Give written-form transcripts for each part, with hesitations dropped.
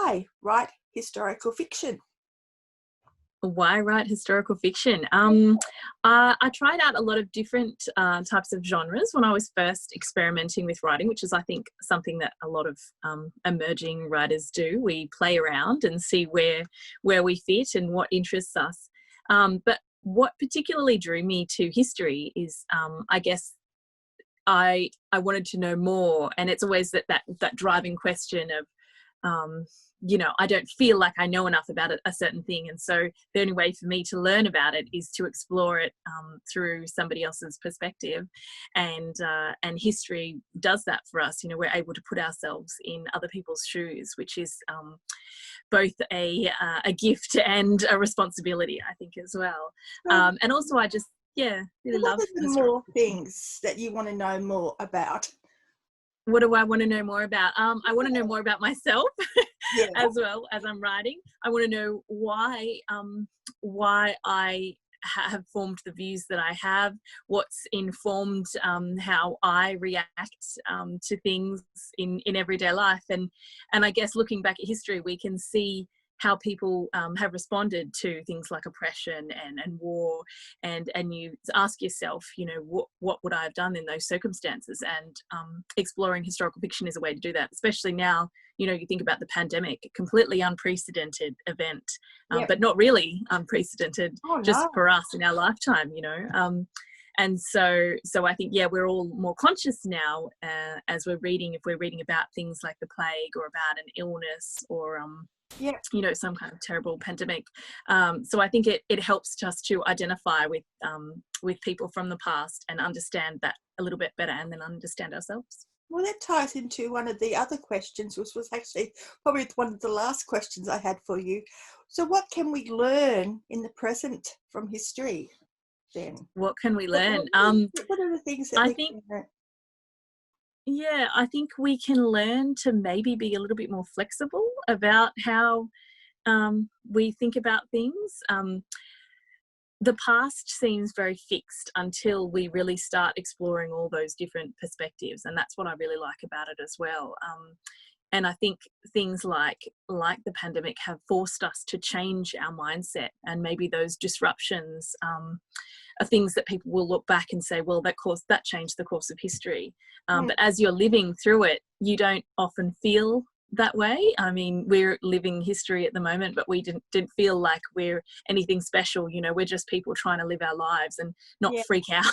why write historical fiction? Why write historical fiction? I tried out a lot of different types of genres when I was first experimenting with writing, which is, I think, something that a lot of emerging writers do. We play around and see where we fit and what interests us. But what particularly drew me to history is, I guess, I wanted to know more, and it's always that driving question of, I don't feel like I know enough about a certain thing, and so the only way for me to learn about it is to explore it through somebody else's perspective, and history does that for us. We're able to put ourselves in other people's shoes, which is both a gift and a responsibility, I think, as well. And also, I just really love. What are the more things that you want to know more about? What do I want to know more about? I want to know more about myself as well as I'm writing. I want to know why I have formed the views that I have, what's informed how I react to things in everyday life. And I guess looking back at history, we can see how people have responded to things like oppression and war, and you ask yourself, what would I have done in those circumstances? And exploring historical fiction is a way to do that, especially now. You think about the pandemic, a completely unprecedented event, but not really unprecedented, just for us in our lifetime, and so I think, we're all more conscious now as we're reading, if we're reading about things like the plague or about an illness or some kind of terrible pandemic. So I think it helps us to identify with people from the past and understand that a little bit better, and then understand ourselves. Well, that ties into one of the other questions, which was actually probably one of the last questions I had for you. So what can we learn in the present from history then? What can we learn? What are the things that can learn? Yeah, I think we can learn to maybe be a little bit more flexible about how we think about things. The past seems very fixed until we really start exploring all those different perspectives, and that's what I really like about it as well. And I think things like the pandemic have forced us to change our mindset, and maybe those disruptions are things that people will look back and say, well, that changed the course of history. But as you're living through it, you don't often feel that way. I mean, we're living history at the moment, but we didn't feel like we're anything special. We're just people trying to live our lives and not freak out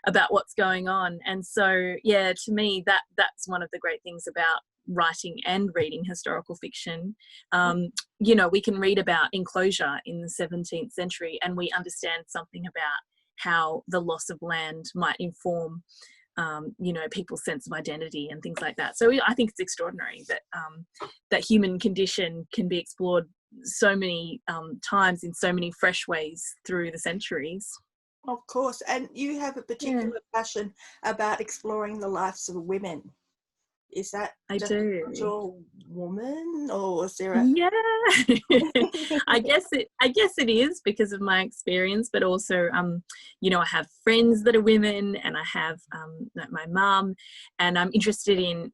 about what's going on. And so, to me, that's one of the great things about writing and reading historical fiction. We can read about enclosure in the 17th century, and we understand something about how the loss of land might inform people's sense of identity and things like that. So I think it's extraordinary that human condition can be explored so many times in so many fresh ways through the centuries. Of course. And you have a particular passion about exploring the lives of women. Is that your woman, or is there I guess it is because of my experience, but also I have friends that are women, and I have my mum, and I'm interested in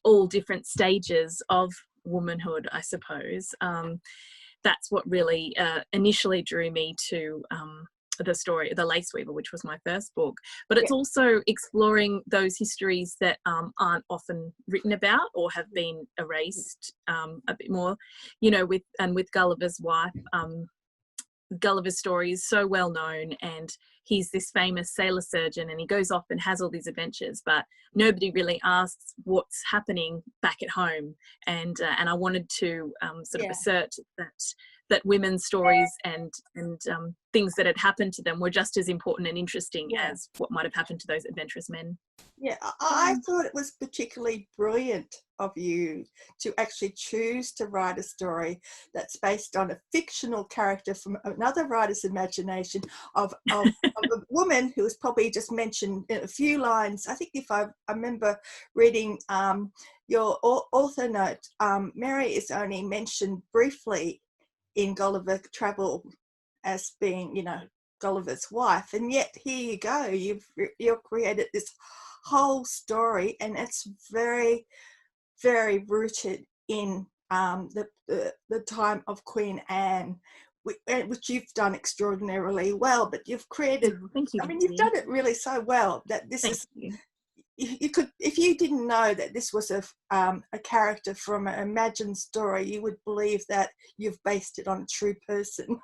all different stages of womanhood, I suppose. That's what really initially drew me to the story, The Lace Weaver, which was my first book. But it's also exploring those histories that aren't often written about or have been erased a bit more, with Gulliver's wife. Gulliver's story is so well known, and he's this famous sailor surgeon, and he goes off and has all these adventures, but nobody really asks what's happening back at home. And I wanted to sort of assert that women's stories and things that had happened to them were just as important and interesting as what might have happened to those adventurous men. Yeah, I thought it was particularly brilliant of you to actually choose to write a story that's based on a fictional character from another writer's imagination of a woman who was probably just mentioned in a few lines. I think if I remember reading your author note, Mary is only mentioned briefly in Gulliver Travel as being, Gulliver's wife, and yet here you go, you've created this whole story, and it's very, very rooted in the time of Queen Anne, which you've done extraordinarily well, but you've created, Oh, thank you, I mean, you've Wendy. done it really so well that this Thank is, you. you could, if you didn't know that this was a character from an imagined story, you would believe that you've based it on a true person.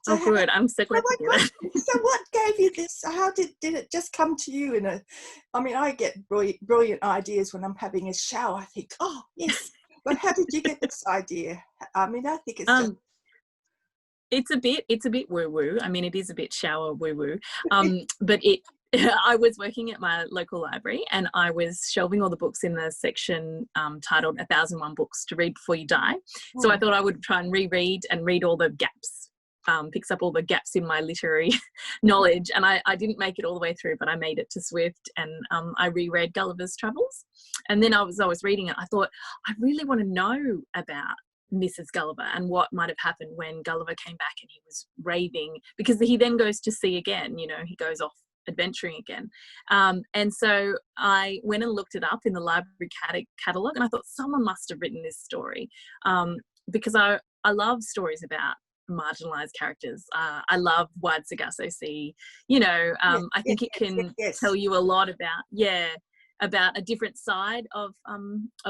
So Oh, good. I'm so glad to hear that. So what gave you this? How did it just come to you? I mean, I get brilliant ideas when I'm having a shower. I think, oh, yes. But how did you get this idea? I mean, I think it's just... It's a bit woo woo. I mean, it is a bit shower woo woo. But I was working at my local library and I was shelving all the books in the section titled 1001 Books to Read Before You Die. So I thought I would try and reread and read all the gaps, picks up all the gaps in my literary knowledge. And I didn't make it all the way through, but I made it to Swift, and I reread Gulliver's Travels. And then I was reading it, I thought, I really want to know about Mrs. Gulliver and what might have happened when Gulliver came back and he was raving, because he then goes to sea again, he goes off adventuring again. And so I went and looked it up in the library catalogue, and I thought someone must have written this story, because I love stories about marginalized characters. I love Wide Sargasso Sea. I think it can tell you a lot about a different side of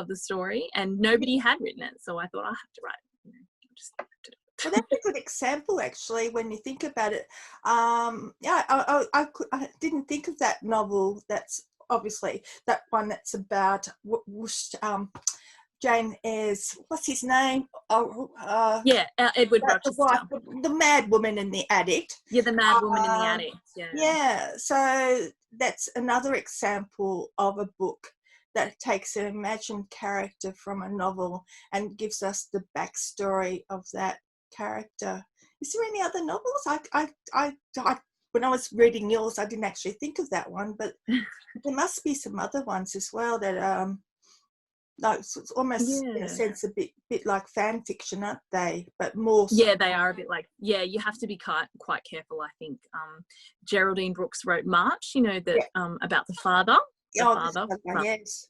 the story, and nobody had written it, so I thought I have to write it. Just have to do it. Well, that's a good example, actually, when you think about it. I didn't think of that novel. That's obviously that one that's about Jane Eyre's, what's his name? Edward Rochester. The mad woman in the attic. Yeah, the mad woman in the attic. Yeah, so that's another example of a book that takes an imagined character from a novel and gives us the backstory of that character. Is there any other novels? I when I was reading yours, I didn't actually think of that one, but there must be some other ones as well that it's almost in a sense a bit like fan fiction, aren't they? But more. Yeah, they are a bit like. Yeah, you have to be quite careful. I think Geraldine Brooks wrote March. About the father. Yes.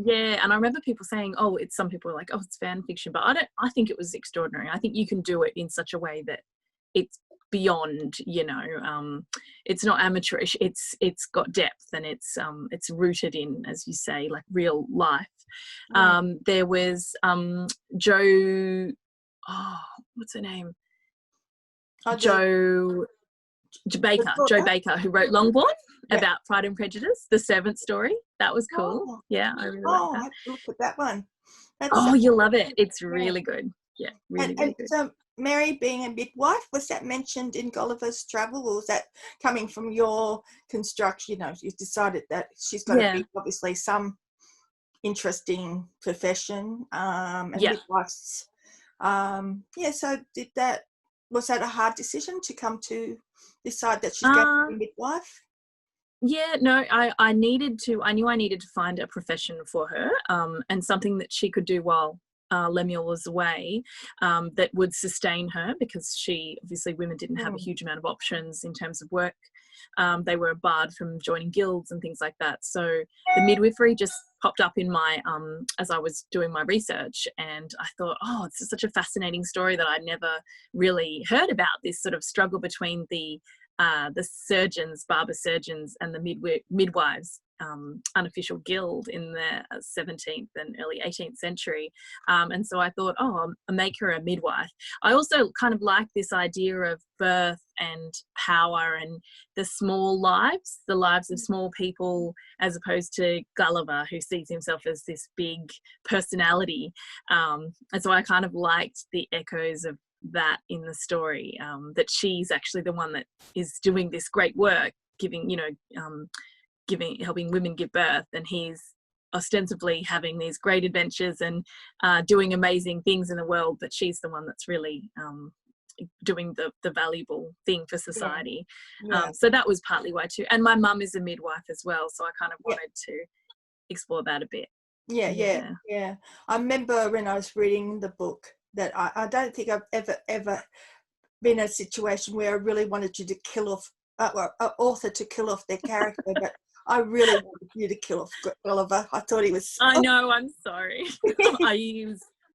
Yeah, and I remember people saying, some people are like, it's fan fiction, but I think it was extraordinary. I think you can do it in such a way that it's beyond, it's not amateurish. It's got depth, and it's rooted in, as you say, like real life. There was Jo, what's her name? Jo Baker, who wrote Longbourn, about Pride and Prejudice, the servant story. That was cool. Yeah, I really like that. I have to look at that one. You'll love it. It's really good. Yeah, really good. So Mary being a midwife, was that mentioned in Gulliver's Travel, or was that coming from your construction? You decided that she's got to be obviously some interesting profession, and midwives. So was that a hard decision to come to decide that she's going to be a midwife? Yeah, no, I knew I needed to find a profession for her, and something that she could do while Lemuel was away, that would sustain her, because women didn't have a huge amount of options in terms of work. They were barred from joining guilds and things like that. So the midwifery just popped up in my, as I was doing my research, and I thought, it's such a fascinating story that I'd never really heard about, this sort of struggle between the surgeons, barber surgeons, and the midwives, unofficial guild in the 17th and early 18th century. And so I thought, I'll make her a midwife. I also kind of like this idea of birth and power and the lives of small people, as opposed to Gulliver, who sees himself as this big personality. And so I kind of liked the echoes of that in the story, that she's actually the one that is doing this great work, helping women give birth, and he's ostensibly having these great adventures and doing amazing things in the world, but she's the one that's really doing the valuable thing for society. So that was partly why too. And my mum is a midwife as well, so I kind of wanted to explore that a bit. Yeah. I remember when I was reading the book that I don't think I've ever been in a situation where I really wanted you to kill off an author to kill off their character, but I really wanted you to kill off Gulliver. I thought he was... I know, I'm sorry.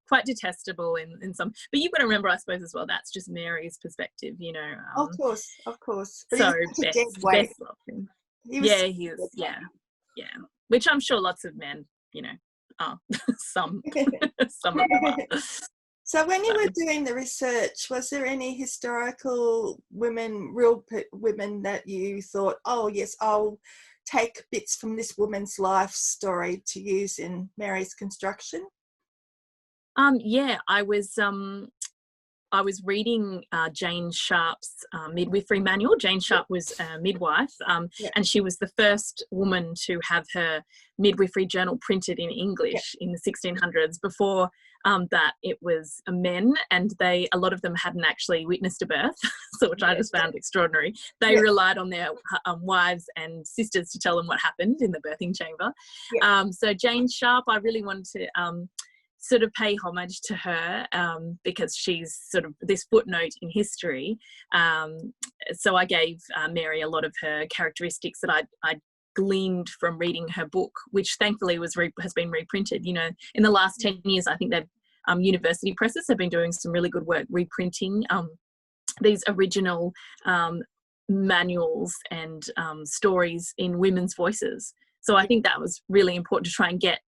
quite detestable in some. But you've got to remember, I suppose, as well, that's just Mary's perspective, you know. Of course. But So he was such a dead weight. Beth loved him. He was He was. Yeah. Which I'm sure lots of men, you know, are. some of them are. So when you were doing the research, was there any historical women, real women that you thought, oh yes, I'll take bits from this woman's life story to use in Mary's construction? I was reading Jane Sharp's midwifery manual. Jane Sharp was a midwife, and she was the first woman to have her midwifery journal printed in English in the 1600s. Before that, it was men, and a lot of them hadn't actually witnessed a birth, so which I just found extraordinary. They relied on their wives and sisters to tell them what happened in the birthing chamber. So Jane Sharp, I really wanted to sort of pay homage to her because she's sort of this footnote in history. So I gave Mary a lot of her characteristics that I gleaned from reading her book, which thankfully has been reprinted. You know, in the last 10 years, I think they've university presses have been doing some really good work reprinting these original manuals and stories in women's voices. So I think that was really important to try and get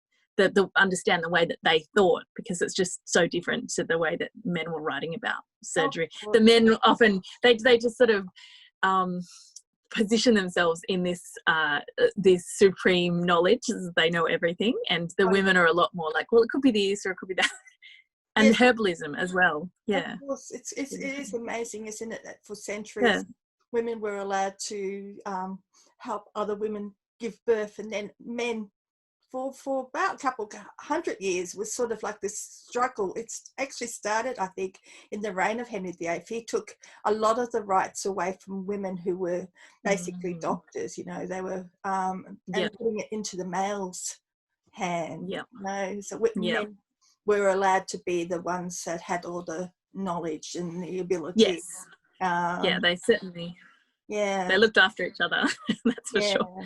understand the way that they thought, because it's just so different to the way that men were writing about surgery. The men often they just sort of position themselves in this supreme knowledge, they know everything, and the women are a lot more like, well, it could be this or it could be that. And herbalism as well. Of course, it is amazing, isn't it, that for centuries women were allowed to help other women give birth, and then men for about a couple 100 years was sort of like this struggle. It's actually started, I think, in the reign of Henry VIII. He took a lot of the rights away from women who were basically doctors, you know, they were and putting it into the male's hand. You know? So men were allowed to be the ones that had all the knowledge and the ability. They certainly they looked after each other. That's for sure.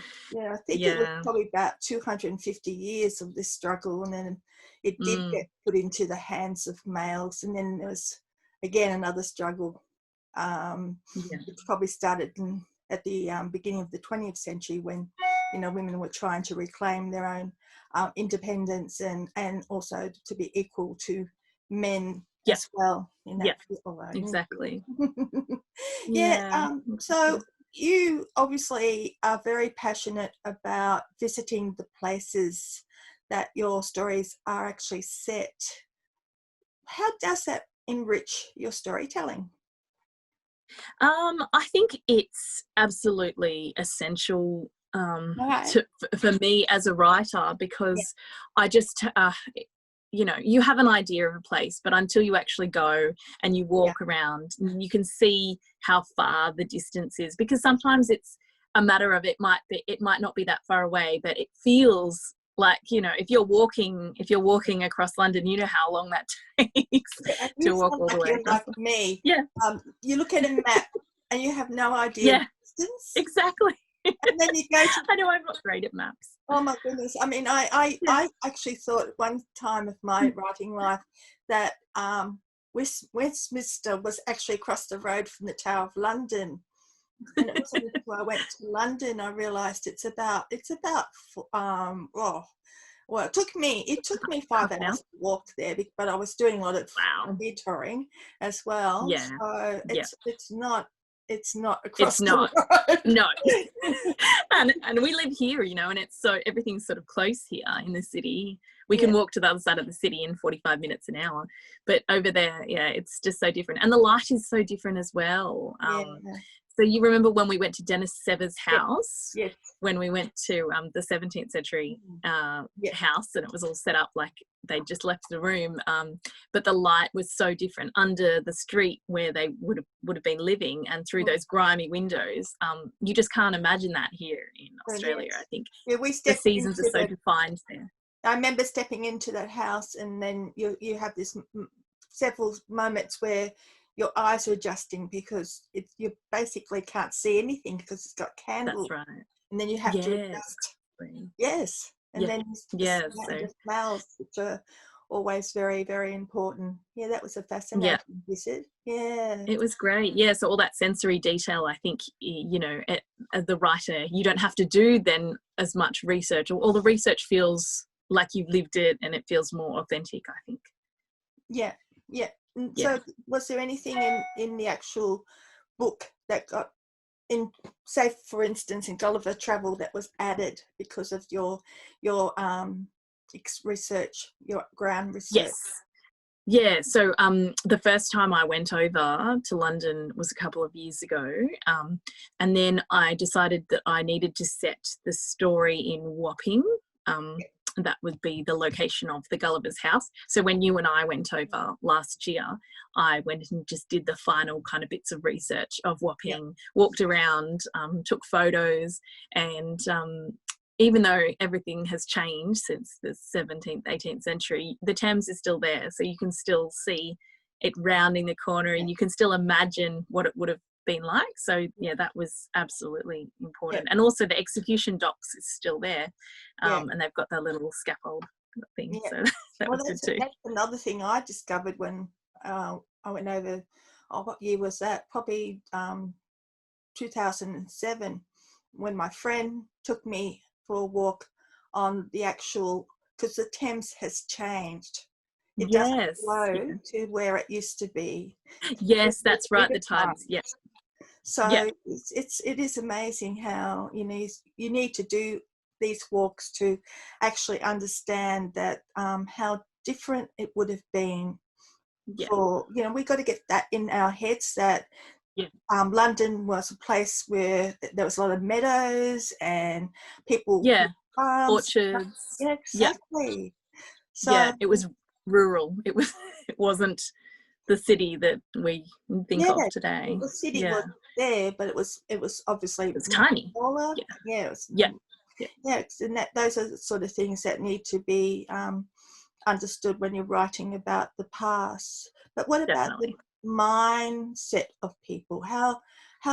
I think it was probably about 250 years of this struggle, and then it did get put into the hands of males, and then there was again another struggle which probably started at the beginning of the 20th century, when, you know, women were trying to reclaim their own independence and also to be equal to men as well in that field. Exactly. So you obviously are very passionate about visiting the places that your stories are actually set. How does that enrich your storytelling? I think it's absolutely essential for me as a writer, because I just you know, you have an idea of a place, but until you actually go and you walk around, you can see how far the distance is, because sometimes it's a matter of it might not be that far away, but it feels like, you know, if you're walking across London, you know how long that takes to walk all the way across. Like me. You look at a map and you have no idea the distance. Exactly. And then you go to I know, I'm not great at maps. Oh my goodness. I mean, I actually thought one time of my writing life that Westminster was actually across the road from the Tower of London. And it wasn't until I went to London I realised it's about it took me 5 hours to walk there, but I was doing a lot of detouring as well. So it's not across the road. No. and we live here, you know, and it's so everything's sort of close here in the city. We can walk to the other side of the city in 45 minutes an hour, but over there, it's just so different, and the light is so different as well. So you remember when we went to Dennis Sever's house? Yes. When we went to the 17th century house, and it was all set up like they just left the room, but the light was so different under the street where they would have been living, and through those grimy windows. You just can't imagine that here in Australia. I think the seasons are so defined there. I remember stepping into that house, and then you have this several moments where your eyes are adjusting, because you basically can't see anything because it's got candles. That's right. And then you have to adjust. Yes. And then the smells, which are always very, very important. Yeah, that was a fascinating visit. Yeah. It was great. Yeah, so all that sensory detail, I think, you know, as the writer, you don't have to do then as much research, or all the research feels like you've lived it and it feels more authentic, I think. Yeah, yeah. Yeah. So was there anything in the actual book that got in, say for instance in Gulliver Travel, that was added because of your research, your ground research? Yes. Yeah, so the first time I went over to London was a couple of years ago, and then I decided that I needed to set the story in Wapping. That would be the location of the Gulliver's house. So when you and I went over last year, I went and just did the final kind of bits of research of Wapping, walked around, took photos, and even though everything has changed since the 17th, 18th century, the Thames is still there. So you can still see it rounding the corner and you can still imagine what it would have been like. So yeah, that was absolutely important. And also the execution docks is still there. And they've got that little scaffold thing. So that was good too. That's another thing I discovered when I went over, what year was that? Probably 2007, when my friend took me for a walk on the actual, because the Thames has changed. It doesn't flow to where it used to be. Yes, that's right. The tides. Yes. So it is amazing how you need to do these walks to actually understand that how different it would have been. For we got to get that in our heads that London was a place where there was a lot of meadows and people farms, orchards. Exactly. So it was rural. It wasn't the city that we think of today. The city was there, but it was obviously tiny. Smaller. And those are the sort of things that need to be understood when you're writing about the past. But what about the mindset of people? How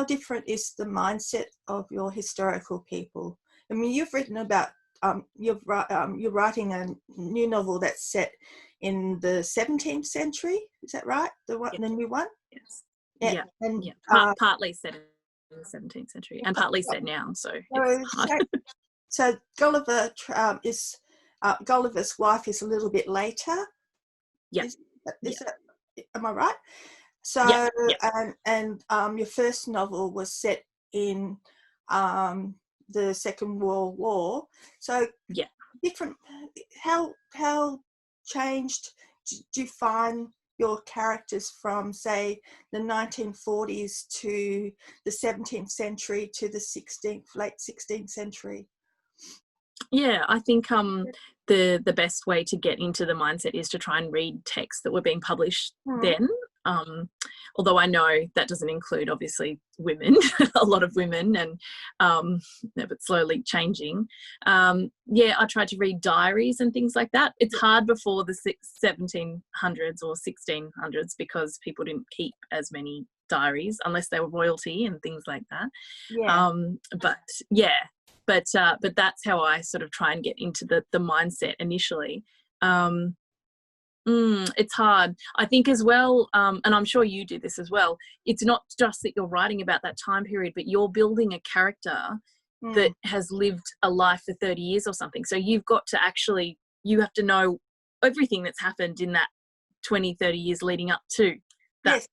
different is the mindset of your historical people? I mean, you've written about you're writing a new novel that's set in the 17th century. Is that right? The new one? Yes. And partly set in the 17th century and partly set now. So Gulliver is Gulliver's wife is a little bit later. Is that, am I right? So and your first novel was set in the Second World War. So different. How changed do you find your characters from, say, the 1940s to the 17th century to the late 16th century? Yeah, I think the best way to get into the mindset is to try and read texts that were being published then. Although I know that doesn't include obviously women, a lot of women, and but slowly changing. I tried to read diaries and things like that. It's hard before the 1700s or 1600s because people didn't keep as many diaries unless they were royalty and things like that. But that's how I sort of try and get into the mindset initially. It's hard. I think as well, and I'm sure you do this as well, it's not just that you're writing about that time period, but you're building a character that has lived a life for 30 years or something. So you've got to actually, you have to know everything that's happened in that 20, 30 years leading up to that,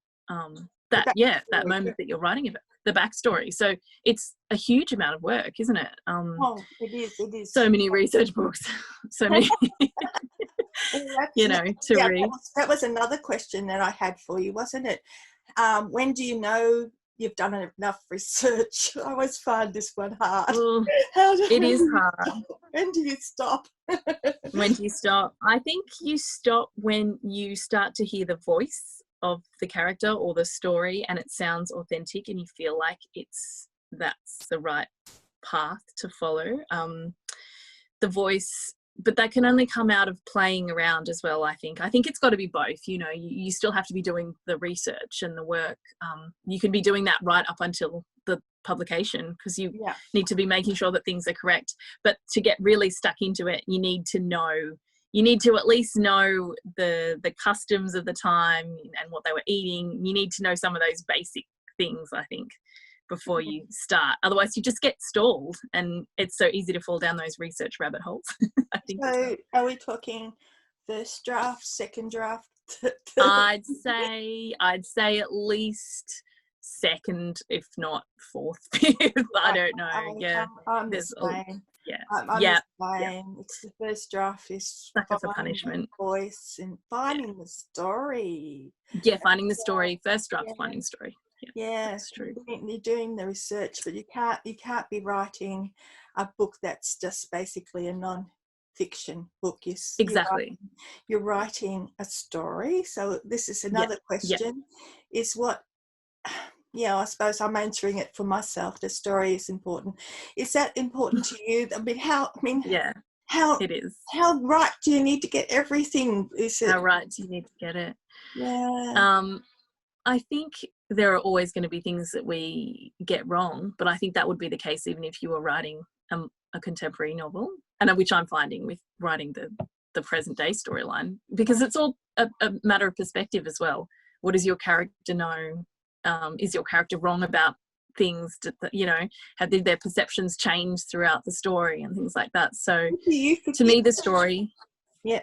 that moment that you're writing about, the backstory. So it's a huge amount of work, isn't it? It is. So many research books, so many... to read. That was another question that I had for you, wasn't it? When do you know you've done enough research? I always find this one hard. It is hard. When do you stop? When do you stop? I think you stop when you start to hear the voice of the character or the story and it sounds authentic and you feel like that's the right path to follow. The voice, but that can only come out of playing around as well, I think. I think it's got to be both. You still have to be doing the research and the work. You can be doing that right up until the publication because you need to be making sure that things are correct. But to get really stuck into it, you need to know you need to at least know the customs of the time and what they were eating. You need to know some of those basic things, I think, before you start. Otherwise, you just get stalled, and it's so easy to fall down those research rabbit holes. I think. So, are we talking first draft, second draft? I'd say at least second, if not fourth, fifth. I don't know. Yeah, I'm the same. Yeah, I'm yeah, the same. It's the first draft is sucker for punishment. Voice and finding the story. Yeah, finding the story. First draft, finding story. Yeah, that's true. You're doing the research, but you can't be writing a book that's just basically a non-fiction book. Exactly. You're writing a story. So this is another question: is what? Yeah, I suppose I'm answering it for myself. The story is important. Is that important to you? How it is. How right do you need to get everything? How right do you need to get it? Yeah. I think there are always going to be things that we get wrong, but I think that would be the case even if you were writing a contemporary novel, and which I'm finding with writing the present day storyline, because it's all a matter of perspective as well. What does your character know? Is your character wrong about things? Did their perceptions change throughout the story and things like that? So to me, the story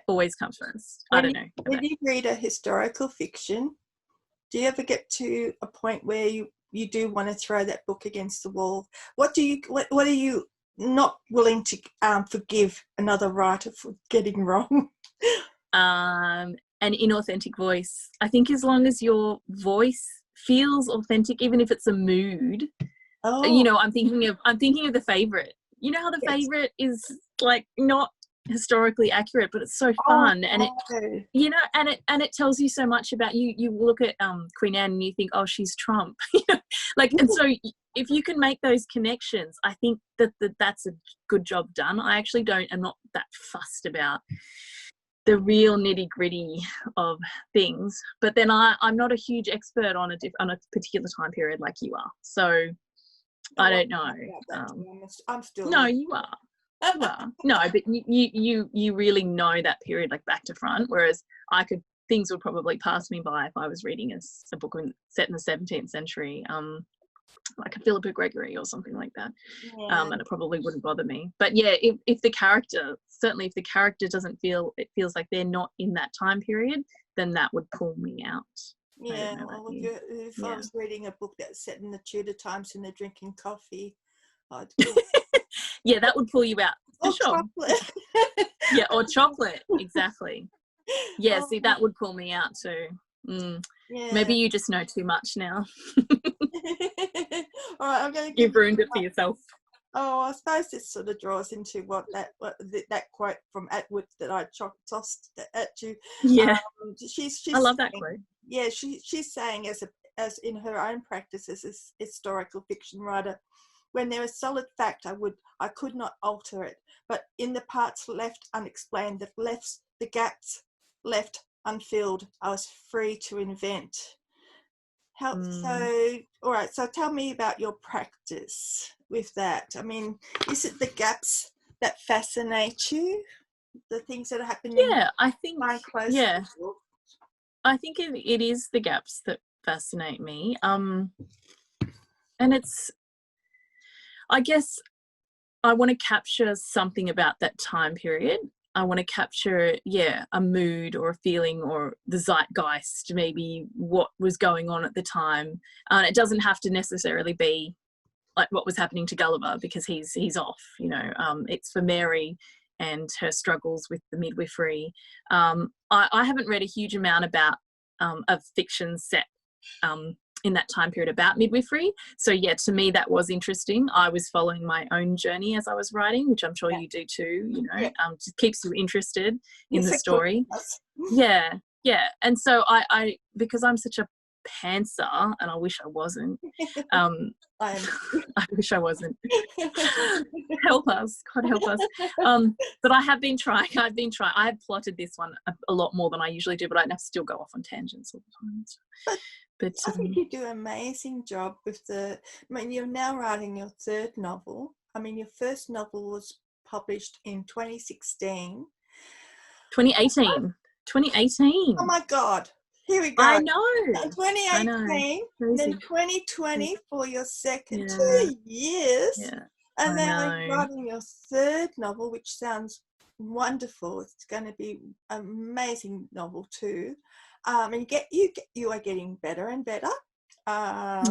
always comes first. I don't know. When you read a historical fiction, do you ever get to a point where you do want to throw that book against the wall? What are you not willing to forgive another writer for getting wrong? An inauthentic voice. I think as long as your voice feels authentic, even if it's a mood. I'm thinking of The Favourite. You know how The Favourite is like not historically accurate, but it's so fun, and it tells you so much about you. You look at Queen Anne and you think, oh, she's Trump, and so if you can make those connections, I think that's a good job done. I'm not that fussed about the real nitty gritty of things, but then I'm not a huge expert on a particular time period like you are, so I don't know. I'm still no, you are. No, but you really know that period like back to front, whereas things would probably pass me by if I was reading a book set in the 17th century, like a Philippa Gregory or something like that, and it probably wouldn't bother me. But yeah, if the character doesn't feel, it feels like they're not in that time period, then that would pull me out. Yeah, well, if I was reading a book that's set in the Tudor times and they're drinking coffee, yeah, that would pull you out for sure. Chocolate. Yeah, or chocolate, exactly. Yeah, see, that would pull me out too. Maybe you just know too much now. All right, I'm going to You've ruined it for yourself. Oh, I suppose this sort of draws into what that quote from Atwood that I tossed at you. Yeah, she's I love that quote. Yeah, she's saying as in her own practice as a historical fiction writer, when there is solid fact, I could not alter it, but in the parts left unexplained, the gaps left unfilled, I was free to invent. So, all right, so tell me about your practice with that. I mean, is it the gaps that fascinate you? The things that are happening? Yeah, I think, I think it is the gaps that fascinate me. And it's, I guess I want to capture something about that time period. I want to capture, a mood or a feeling or the zeitgeist, maybe what was going on at the time. It doesn't have to necessarily be like what was happening to Gulliver because he's off, it's for Mary and her struggles with the midwifery. I haven't read a huge amount about of fiction set in that time period about midwifery. So to me that was interesting. I was following my own journey as I was writing, which I'm sure you do too, just keeps you interested in the story. Yeah. And so I because I'm such a pantser, and I wish I wasn't. I wish I wasn't. Help us, God help us. But I have been trying. I have plotted this one a lot more than I usually do, but I still go off on tangents all the time. But I think you do an amazing job with you're now writing your third novel. I mean, your first novel was published in 2016. 2018. 2018. Oh my God. Here we go. I know. 2018, and then 2020 for your second 2 years. Yeah. And now you're writing your third novel, which sounds wonderful. It's going to be an amazing novel too. And you are getting better and better. I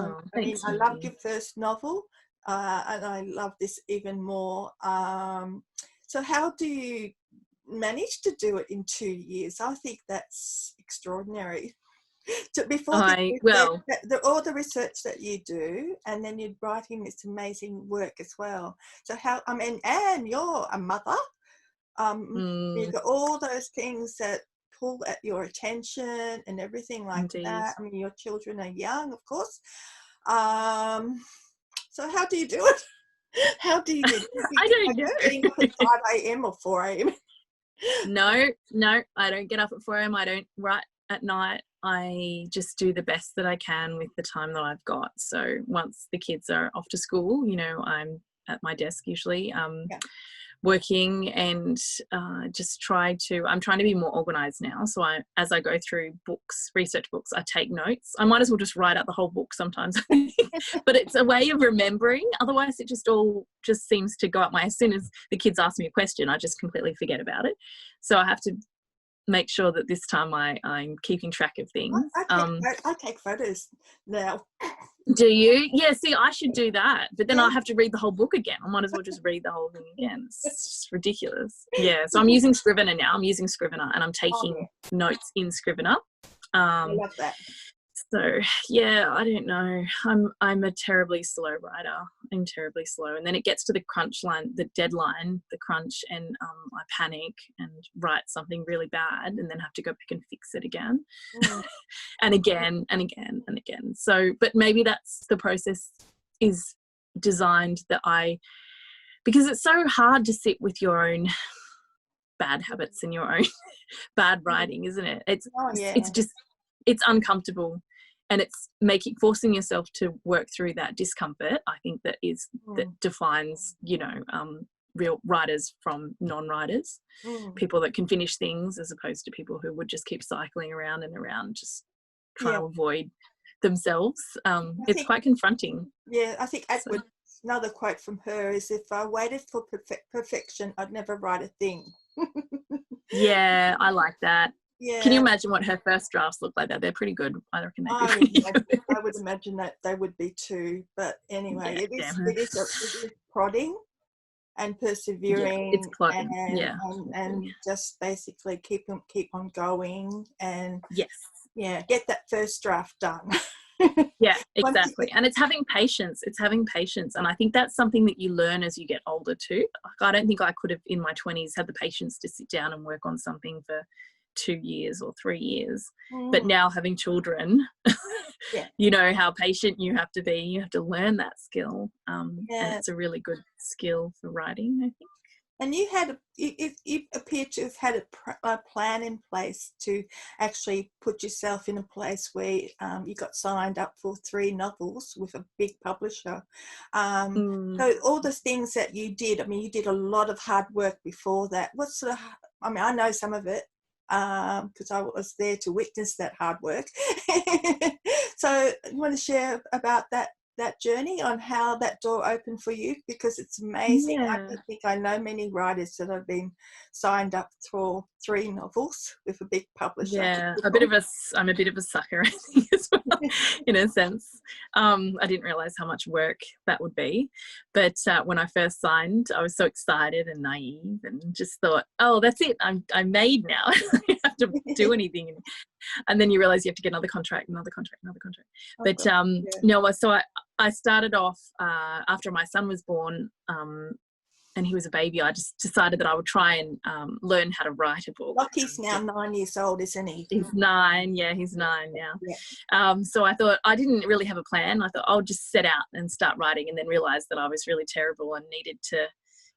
loved your first novel, and I love this even more. So how do you manage to do it in 2 years? I think that's extraordinary. All the research that you do, and then you're writing this amazing work as well. So and you're a mother. You've got all those things that pull at your attention and everything like that. I mean, your children are young, of course. So how do you do it? How do you do it? I don't know. Getting up at 5 a.m. or 4 a.m. No, I don't get up at 4 a.m. I don't write at night. I just do the best that I can with the time that I've got. So once the kids are off to school, I'm at my desk usually working, and I'm trying to be more organized now. So as I go through research books, I take notes. I might as well just write out the whole book sometimes, but it's a way of remembering. Otherwise it just seems to go up as soon as the kids ask me a question, I just completely forget about it. So I have to make sure that this time I'm keeping track of things. I take photos now. Do you? Yeah, see, I should do that, but then I have to read the whole book again. I might as well just read the whole thing again. It's just ridiculous. Yeah, so I'm using Scrivener now. I'm using Scrivener, and I'm taking notes in Scrivener. I love that. So yeah, I don't know. I'm a terribly slow writer. I'm terribly slow, and then it gets to the deadline, the crunch, and I panic and write something really bad, and then have to go back and fix it again, and again and again and again. So, but maybe that's the process is designed because it's so hard to sit with your own bad habits and your own bad writing, isn't it? It's uncomfortable, and it's forcing yourself to work through that discomfort. I think that defines, real writers from non-writers, people that can finish things as opposed to people who would just keep cycling around and around, just trying to avoid themselves. It's quite confronting. Yeah, I think Atwood, another quote from her is, if I waited for perfection, I'd never write a thing. Yeah, I like that. Yeah. Can you imagine what her first drafts look like? They're pretty good. I reckon they'd be pretty good. I would imagine that they would be too. But anyway, it is prodding and persevering. It's plodding. And just basically keep on going and get that first draft done. Yeah, exactly. And it's having patience. And I think that's something that you learn as you get older too. I don't think I could have in my 20s had the patience to sit down and work on something for 2 years or 3 years. But now having children, you know how patient you have to be. You have to learn that skill. And it's a really good skill for writing, I think. And you appear to have had a plan in place to actually put yourself in a place where you got signed up for 3 novels with a big publisher. So all the things that you did, I mean, you did a lot of hard work before that. I know some of it because I was there to witness that hard work. So you want to share about that journey on how that door opened for you, because it's amazing. I don't think I know many writers that have been signed up for 3 novels with a big publisher. Yeah, I'm a bit of a sucker, I think, as well, in a sense. I didn't realise how much work that would be, but when I first signed, I was so excited and naive and just thought, oh, that's it, I'm made now. I don't have to do anything. And then you realise you have to get another contract. But so I started off after my son was born, and he was a baby. I just decided that I would try and learn how to write a book. Lockie's now 9 years old, isn't he? He's 9. Yeah, he's 9 now. Yeah. So I thought, I didn't really have a plan. I thought I'll just set out and start writing, and then realised that I was really terrible and needed to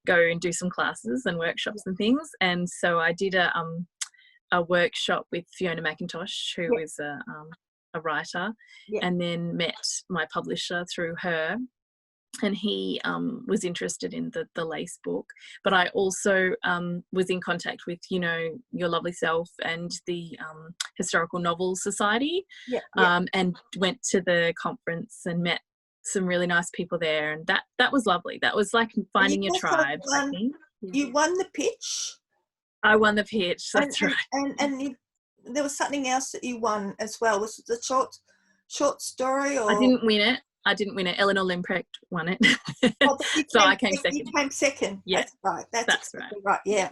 go and do some classes and workshops and things. And so I did a workshop with Fiona McIntosh, who is a writer, and then met my publisher through her. and he was interested in the lace book. But I also was in contact with, you know, your lovely self and the Historical Novel Society, and went to the conference and met some really nice people there, and that was lovely. That was like finding your tribe, I think. You won the pitch. I won the pitch. That's right. And there was something else that you won as well. Was it the short story? Or I didn't win it. Eleanor Limprecht won it. So I came second. You came second. Yeah, that's right. That's right. Right. Yeah.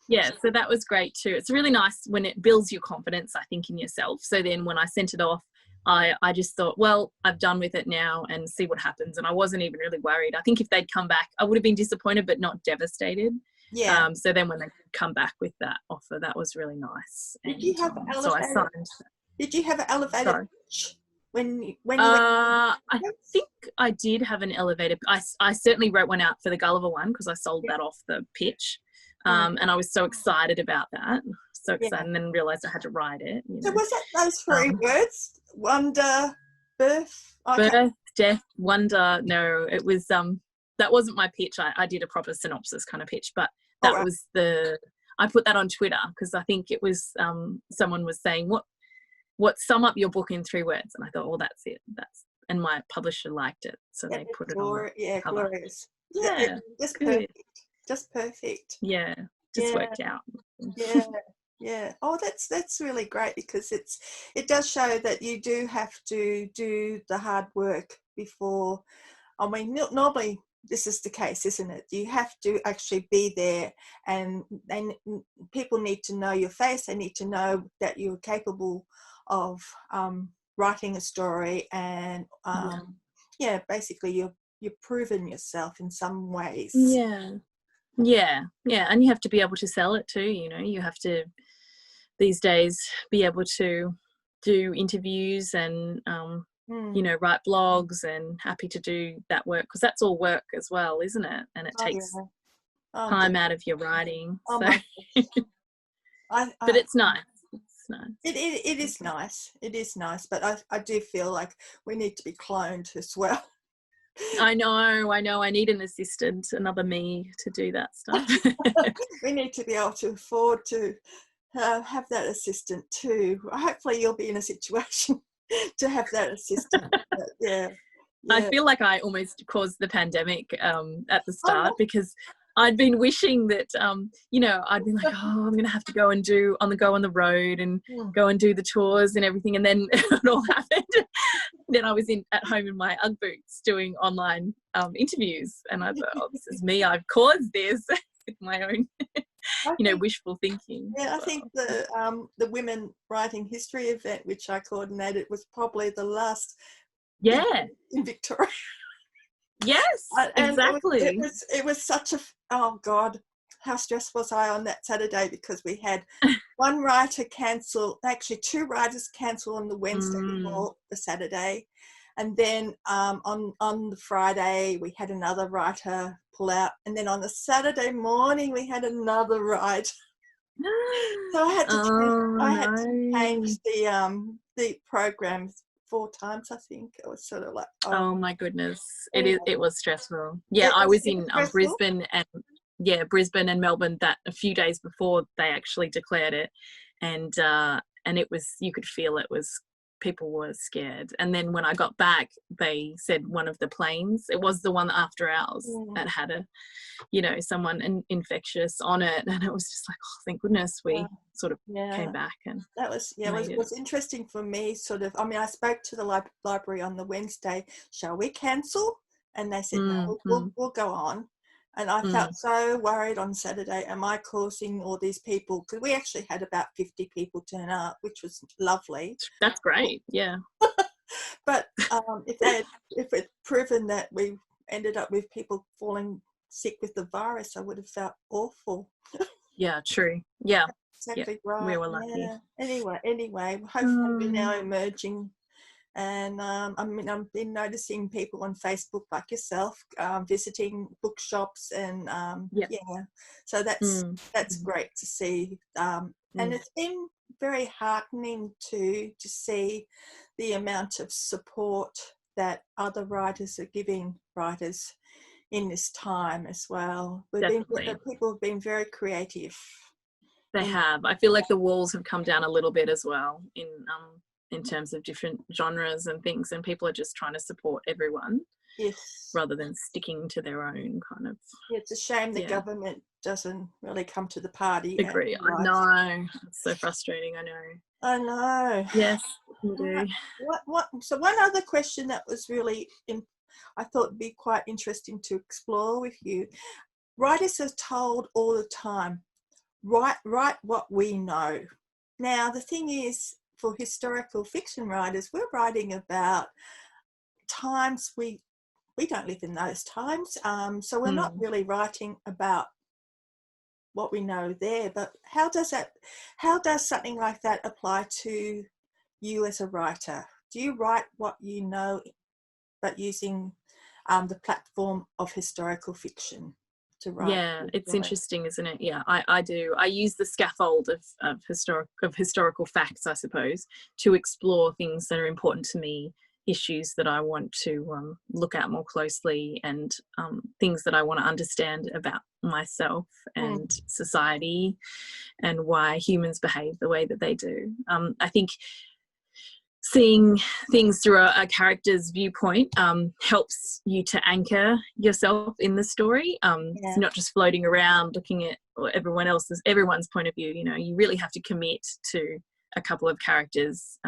Yeah, so that was great too. It's really nice when it builds your confidence, I think, in yourself. So then when I sent it off, I just thought, well, I've done with it now and see what happens. And I wasn't even really worried. I think if they'd come back, I would have been disappointed but not devastated. Yeah. So then when they come back with that offer, that was really nice. Did you have so I signed. Did you have an elevator pitch when you went? I think I did have an elevator. I certainly wrote one out for the Gulliver one because I sold that off the pitch. And I was so excited about that. So excited, and then realised I had to write it. You know. So was it those 3 words? Wonder, birth? Birth, death, wonder. No, it was, that wasn't my pitch. I did a proper synopsis kind of pitch, but that was I put that on Twitter because I think it was, someone was saying, what sum up your book in 3 words? And I thought, well, that's it. And my publisher liked it. So they put it on. Yeah, cover. glorious. Yeah, just perfect. Just perfect. Yeah, just worked out. Yeah. Oh, that's really great because it does show that you do have to do the hard work before. I mean, normally this is the case, isn't it? You have to actually be there, and people need to know your face. They need to know that you're capable of writing a story, and basically you've proven yourself in some ways. Yeah, and you have to be able to sell it too, you know. You have to, these days, be able to do interviews and, you know, write blogs, and happy to do that work because that's all work as well, isn't it? And it takes time out of your writing. But it's nice. It's nice. It is nice. It is nice, but I do feel like we need to be cloned as well. I know. I need an assistant, another me to do that stuff. We need to be able to afford to have that assistant too. Hopefully you'll be in a situation to have that assistant. Yeah. I feel like I almost caused the pandemic at the start because I'd been wishing that, you know, I'd been like, oh, I'm going to have to go on the road and go and do the tours and everything. And then it all happened. Then I was at home in my Ugg boots doing online interviews. And I thought, oh, this is me. I've caused this with my own, wishful thinking. Yeah, I think the Women Writing History event, which I coordinated, was probably the last in Victoria. Yes, exactly. It was such oh God, how stressed was I on that Saturday because we had one writer cancel, actually 2 writers cancel on the Wednesday before the Saturday. And then on the Friday, we had another writer pull out. And then on the Saturday morning, we had another writer. So I had to change the programs 4 times, I think. It was sort of like, oh my goodness, it was stressful. I was in Brisbane and Melbourne that a few days before they actually declared it, and it was, you could feel it was, people were scared. And then when I got back, they said one of the planes, it was the one after ours, that had someone infectious on it, and it was just like, oh, thank goodness we sort of came back. And that was it was interesting for me, sort of. I mean, I spoke to the library on the Wednesday, shall we cancel? And they said no, we'll go on. And I felt so worried on Saturday, am I causing all these people, because we actually had about 50 people turn up, which was lovely. That's great. Yeah. But if it's proven that we ended up with people falling sick with the virus, I would have felt awful. Yeah, true. Yeah. Exactly right. We were lucky. Yeah. Anyway, hopefully we're now emerging. And I mean, I've been noticing people on Facebook like yourself visiting bookshops, and so that's great to see. And it's been very heartening to see the amount of support that other writers are giving writers in this time as well. Definitely. People have been very creative. They have. I feel like the walls have come down a little bit as well in terms of different genres and things, and people are just trying to support everyone. Yes. Rather than sticking to their own kind of. Yeah, it's a shame the government doesn't really come to the party. Agree. I know. It's so frustrating. I know. I know. Yes, we do. So one other question that was really, I thought would be quite interesting to explore with you. Writers are told all the time, write what we know. Now, the thing is, for historical fiction writers, we're writing about times we don't live in those times. So we're not really writing about what we know there. But how does something like that apply to you as a writer? Do you write what you know, but using the platform of historical fiction to write? Yeah, it's interesting, isn't it? Yeah, I do. I use the scaffold of historical facts, I suppose, to explore things that are important to me, issues that I want to look at more closely, and things that I want to understand about myself and society and why humans behave the way that they do. I think seeing things through a character's viewpoint helps you to anchor yourself in the story. It's not just floating around looking at everyone's point of view. You know, you really have to commit to a couple of characters,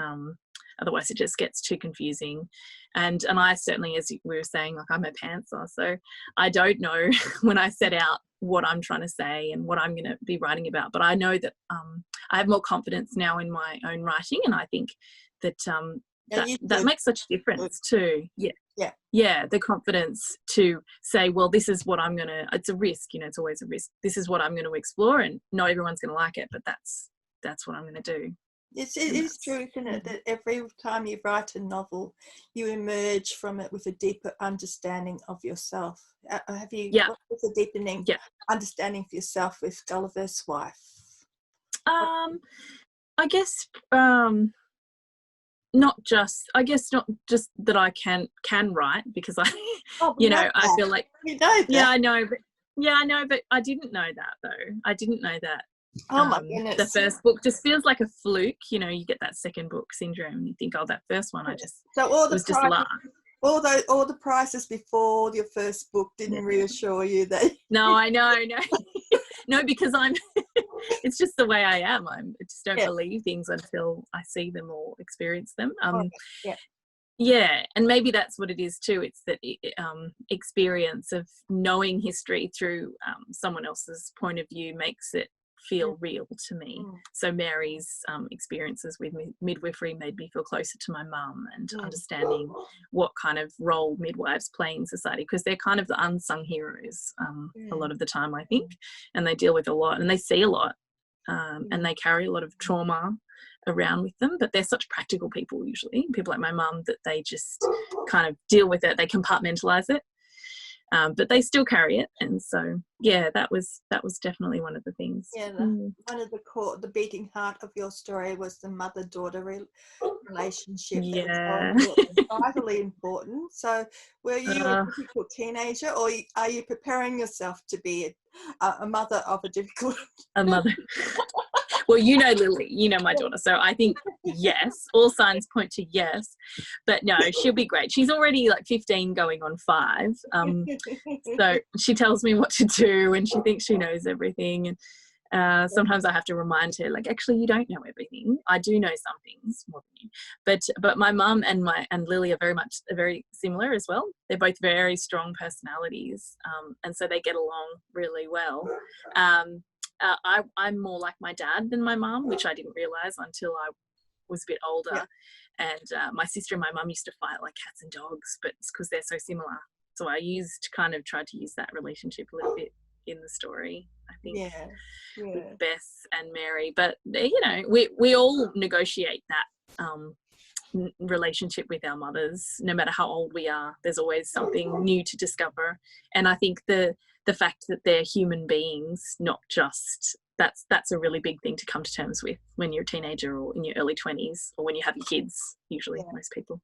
otherwise it just gets too confusing. And I certainly, as we were saying, like, I'm a pantser, so I don't know when I set out what I'm trying to say and what I'm going to be writing about, but I know that I have more confidence now in my own writing, and I think that that makes such a difference too. Yeah, the confidence to say, well, this is what I'm gonna, it's a risk, you know, it's always a risk, this is what I'm going to explore, and not everyone's going to like it, but that's what I'm going to do. It is true, isn't it, that every time you write a novel, you emerge from it with a deeper understanding of yourself. Have you? What was a deepening understanding of yourself with Gulliver's Wife? I guess not just that I can write, because I I feel like I know, but I didn't know that though. I didn't know that. Oh my goodness. The first book just feels like a fluke, you know, you get that second book syndrome and you think, oh, that first one all the prizes before your first book didn't reassure you that. No, I know. No, because it's just the way I am. I just don't believe things until I see them or experience them. Yeah, and maybe that's what it is too. It's that experience of knowing history through someone else's point of view makes it feel real to me. So Mary's experiences with midwifery made me feel closer to my mum, and understanding what kind of role midwives play in society, because they're kind of the unsung heroes a lot of the time, I think, and they deal with a lot and they see a lot, and they carry a lot of trauma around with them, but they're such practical people, usually people like my mum, that they just kind of deal with it, they compartmentalize it. But they still carry it, and so that was definitely one of the things. One of the beating heart of your story was the mother-daughter relationship. That was vitally important. So, were you a difficult teenager, or are you preparing yourself to be a mother of a difficult? A mother. Well, you know Lily, you know my daughter, so I think yes, all signs point to yes, but no, she'll be great. She's already like 15 going on 5, so she tells me what to do and she thinks she knows everything, and sometimes I have to remind her, like, actually you don't know everything, I do know some things more than you. But my mum and Lily are very similar as well. They're both very strong personalities, and so they get along really well. I'm more like my dad than my mum, which I didn't realise until I was a bit older. And my sister and my mum used to fight like cats and dogs, but it's because they're so similar. So I tried to use that relationship a little bit in the story, I think, with Bess and Mary. But, you know, we all negotiate that relationship with our mothers. No matter how old we are, there's always something new to discover. And I think the fact that they're human beings, not just that's a really big thing to come to terms with when you're a teenager or in your early 20s, or when you have your kids, usually. Most people.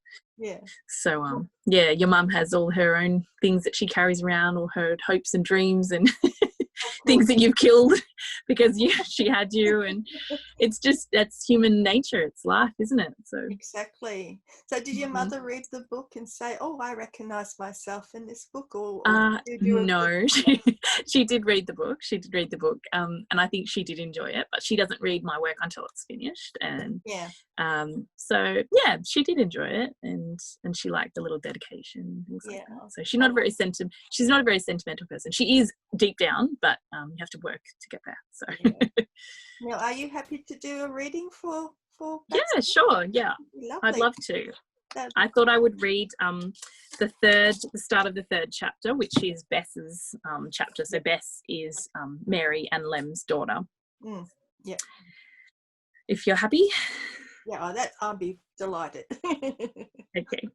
So yeah, your mum has all her own things that she carries around, all her hopes and dreams and things that you've killed because she had you, and that's human nature, it's life, isn't it? So exactly. So did your mother read the book and say, oh, I recognize myself in this book, or no, she did read the book, and I think she did enjoy it, but she doesn't read my work until it's finished. And so yeah, she did enjoy it, and she liked the little dedication and things like that. So she's not a very sentimental person. She is deep down, but you have to work to get there. So now, are you happy to do a reading for yeah, sure. Yeah, lovely. I'd love to. I thought I would read the start of the third chapter, which is Bess's chapter. So Bess is Mary and Lem's daughter. Yeah. If you're happy. Yeah, I'll be delighted. Okay.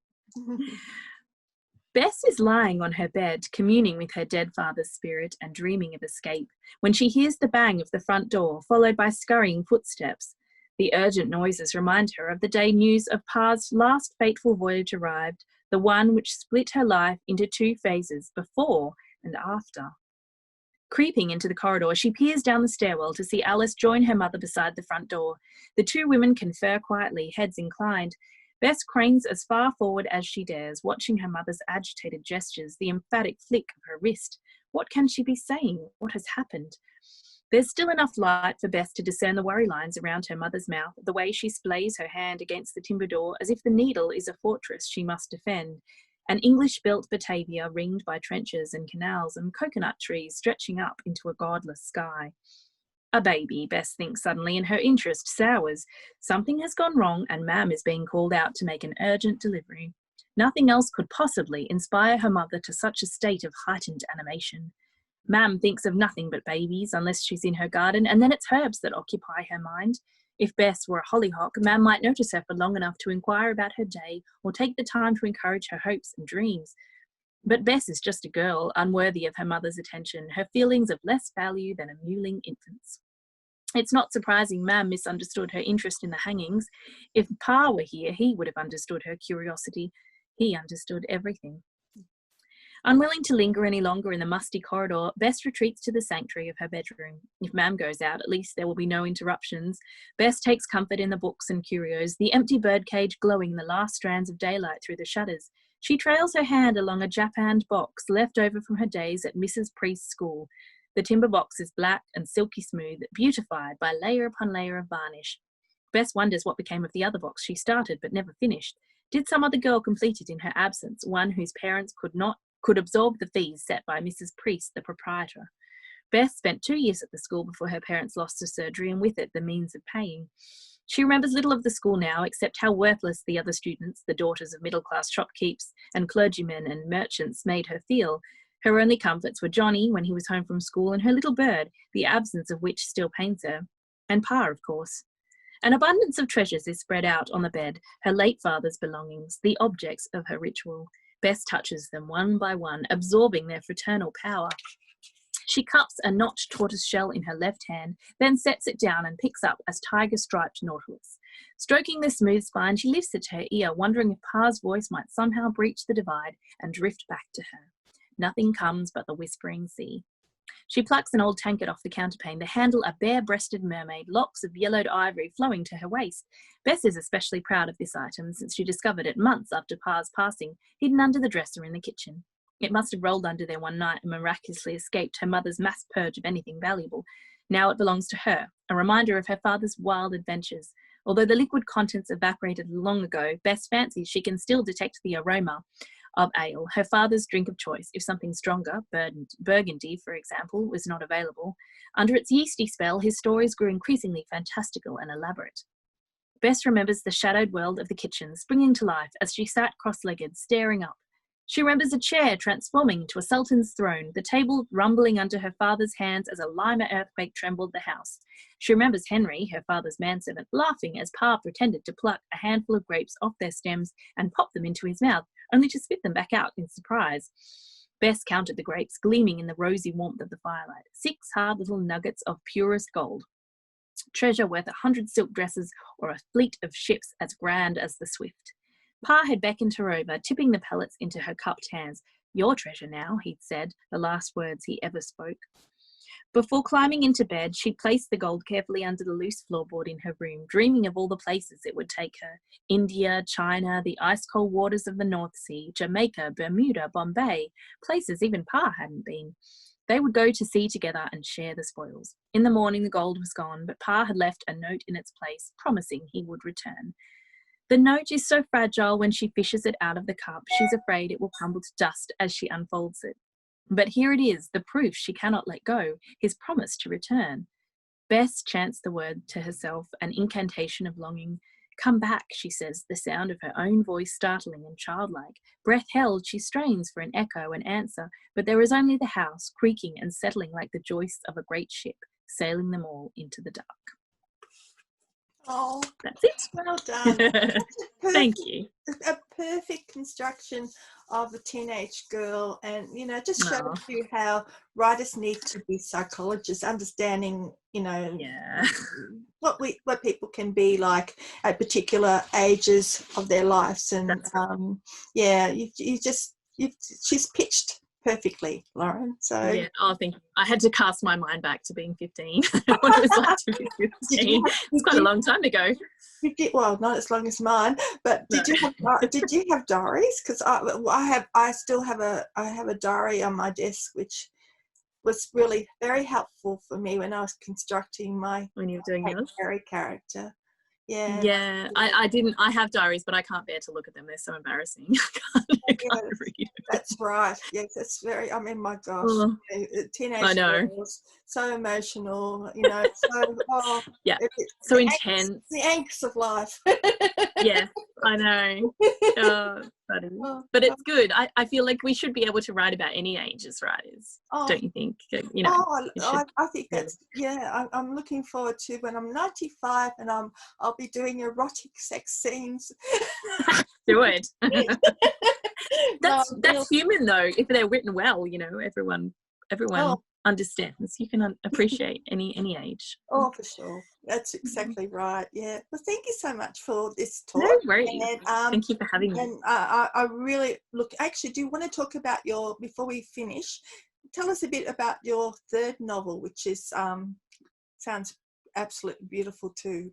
Bess is lying on her bed, communing with her dead father's spirit and dreaming of escape, when she hears the bang of the front door, followed by scurrying footsteps. The urgent noises remind her of the day news of Pa's last fateful voyage arrived, the one which split her life into two phases, before and after. Creeping into the corridor, she peers down the stairwell to see Alice join her mother beside the front door. The two women confer quietly, heads inclined. Bess cranes as far forward as she dares, watching her mother's agitated gestures, the emphatic flick of her wrist. What can she be saying? What has happened? There's still enough light for Bess to discern the worry lines around her mother's mouth, the way she splays her hand against the timber door as if the needle is a fortress she must defend. An English-built Batavia ringed by trenches and canals and coconut trees stretching up into a godless sky. A baby, Bess thinks suddenly, and her interest sours. Something has gone wrong, and Mam is being called out to make an urgent delivery. Nothing else could possibly inspire her mother to such a state of heightened animation. Mam thinks of nothing but babies, unless she's in her garden, and then it's herbs that occupy her mind. If Bess were a hollyhock, Mam might notice her for long enough to inquire about her day, or take the time to encourage her hopes and dreams. But Bess is just a girl, unworthy of her mother's attention, her feelings of less value than a mewling infant's. It's not surprising Mam misunderstood her interest in the hangings. If Pa were here, he would have understood her curiosity. He understood everything. Unwilling to linger any longer in the musty corridor, Bess retreats to the sanctuary of her bedroom. If Mam goes out, at least there will be no interruptions. Bess takes comfort in the books and curios, the empty birdcage glowing in the last strands of daylight through the shutters. She trails her hand along a japanned box left over from her days at Mrs. Priest's school. The timber box is black and silky smooth, beautified by layer upon layer of varnish. Bess wonders what became of the other box she started but never finished. Did some other girl complete it in her absence, one whose parents could absorb the fees set by Mrs. Priest, the proprietor? Bess spent 2 years at the school before her parents lost to surgery, and with it the means of paying. She remembers little of the school now, except how worthless the other students, the daughters of middle-class shopkeepers and clergymen and merchants, made her feel. Her only comforts were Johnny when he was home from school, and her little bird, the absence of which still pains her. And Pa, of course. An abundance of treasures is spread out on the bed, her late father's belongings, the objects of her ritual. Bess touches them one by one, absorbing their fraternal power. She cups a notched tortoise shell in her left hand, then sets it down and picks up a tiger-striped nautilus. Stroking the smooth spine, she lifts it to her ear, wondering if Pa's voice might somehow breach the divide and drift back to her. Nothing comes but the whispering sea. She plucks an old tankard off the counterpane, the handle a bare-breasted mermaid, locks of yellowed ivory flowing to her waist. Bess is especially proud of this item, since she discovered it months after Pa's passing, hidden under the dresser in the kitchen. It must have rolled under there one night and miraculously escaped her mother's mass purge of anything valuable. Now it belongs to her, a reminder of her father's wild adventures. Although the liquid contents evaporated long ago, Bess fancies she can still detect the aroma of ale, her father's drink of choice, if something stronger, Burgundy, for example, was not available. Under its yeasty spell, his stories grew increasingly fantastical and elaborate. Bess remembers the shadowed world of the kitchen springing to life as she sat cross-legged, staring up. She remembers a chair transforming into a sultan's throne, the table rumbling under her father's hands as a Lima earthquake trembled the house. She remembers Henry, her father's manservant, laughing as Pa pretended to pluck a handful of grapes off their stems and pop them into his mouth, only to spit them back out in surprise. Bess counted the grapes, gleaming in the rosy warmth of the firelight. 6 hard little nuggets of purest gold. Treasure worth 100 silk dresses or a fleet of ships as grand as the Swift. Pa had beckoned her over, tipping the pellets into her cupped hands. Your treasure now, he'd said, the last words he ever spoke. Before climbing into bed, she placed the gold carefully under the loose floorboard in her room, dreaming of all the places it would take her. India, China, the ice-cold waters of the North Sea, Jamaica, Bermuda, Bombay, places even Pa hadn't been. They would go to sea together and share the spoils. In the morning, the gold was gone, but Pa had left a note in its place, promising he would return. The note is so fragile when she fishes it out of the cup, she's afraid it will crumble to dust as she unfolds it. But here it is, the proof she cannot let go, his promise to return. Bess chants the word to herself, an incantation of longing. Come back, she says, the sound of her own voice startling and childlike. Breath held, she strains for an echo, an answer, but there is only the house, creaking and settling like the joists of a great ship, sailing them all into the dark. Oh, that's it. Well done. Thank you. A perfect construction of a teenage girl, and just shows you how writers need to be psychologists, understanding what people can be like at particular ages of their lives, and she's pitched perfectly, Lauren. So thank you. I had to cast my mind back to being 15. What it was like to be 15. It's quite a long time ago. Well, not as long as mine, but did you have diaries? Because I still have a diary on my desk, which was really very helpful for me when I was constructing my when you were doing yours character. I have diaries, but I can't bear to look at them. They're so embarrassing. I can't read them. That's right. Yes, that's very, I mean, my gosh, teenage girls, so emotional, so intense. The angst of life. Yeah, I know. But it's good. I feel like we should be able to write about any age as writers, don't you think? I think that's, I'm looking forward to when I'm 95 and I'll be doing erotic sex scenes. Do it. That's human though. If they're written well, everyone understands. You can appreciate any age. Oh, for sure. That's exactly right. Yeah. Well, thank you so much for this talk. No worries. Thank you for having me. And I really actually, do you want to talk about before we finish, tell us a bit about your third novel, which is sounds absolutely beautiful too.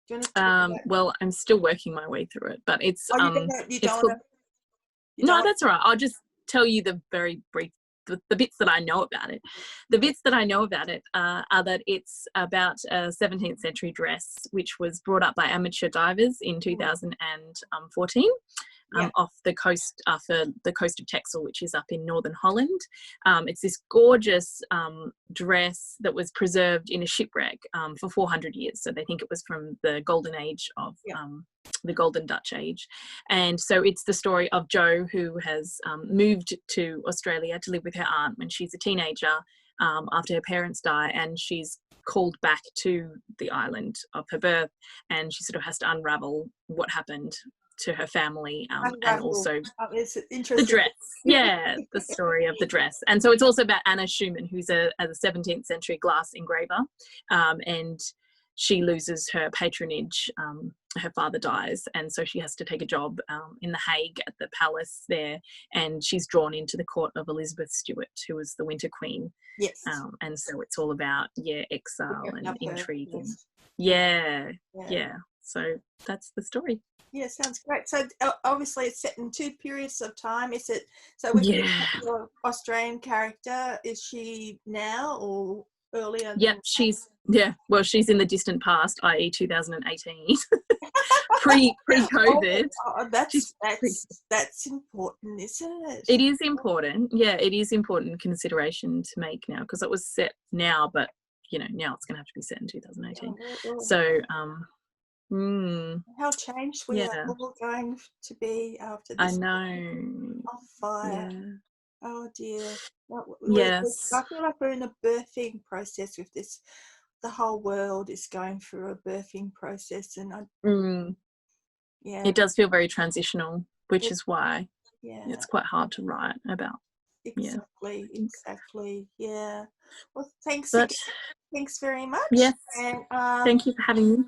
Do you want to talk about well, I'm still working my way through it, but it's that's all right. I'll just tell you the very brief the bits that I know about it. The bits that I know about it are that it's about a 17th century dress which was brought up by amateur divers in 2014 off the coast of Texel, which is up in northern Holland. It's this gorgeous dress that was preserved in a shipwreck for 400 years. So they think it was from the golden age of the golden Dutch age. And so it's the story of Jo, who has moved to Australia to live with her aunt when she's a teenager after her parents die, and she's called back to the island of her birth, and she sort of has to unravel what happened to her family and also the dress. The story of the dress. And so it's also about Anna Schumann, who's a 17th century glass engraver, and she loses her patronage. Her father dies, and so she has to take a job in The Hague at the palace there, and she's drawn into the court of Elizabeth Stuart, who was the Winter Queen. Yes. And so it's all about exile and intrigue. Yes. And so that's the story. Yeah, sounds great. So obviously it's set in 2 periods of time. Is it? So with your Australian character, is she now or earlier? She's in the distant past, i.e. 2018. pre-COVID. That's important, isn't it? It is important. Yeah, it is important consideration to make now, because it was set now, but now it's going to have to be set in 2018. So how changed we are all going to be after this. I know. Fire. Yeah. Oh dear. Yes. I feel like we're in a birthing process with this. The whole world is going through a birthing process, and it does feel very transitional, which is why it's quite hard to write about. Exactly. Yeah. Well, thanks But again. Thanks very much. yes, And thank you for having me.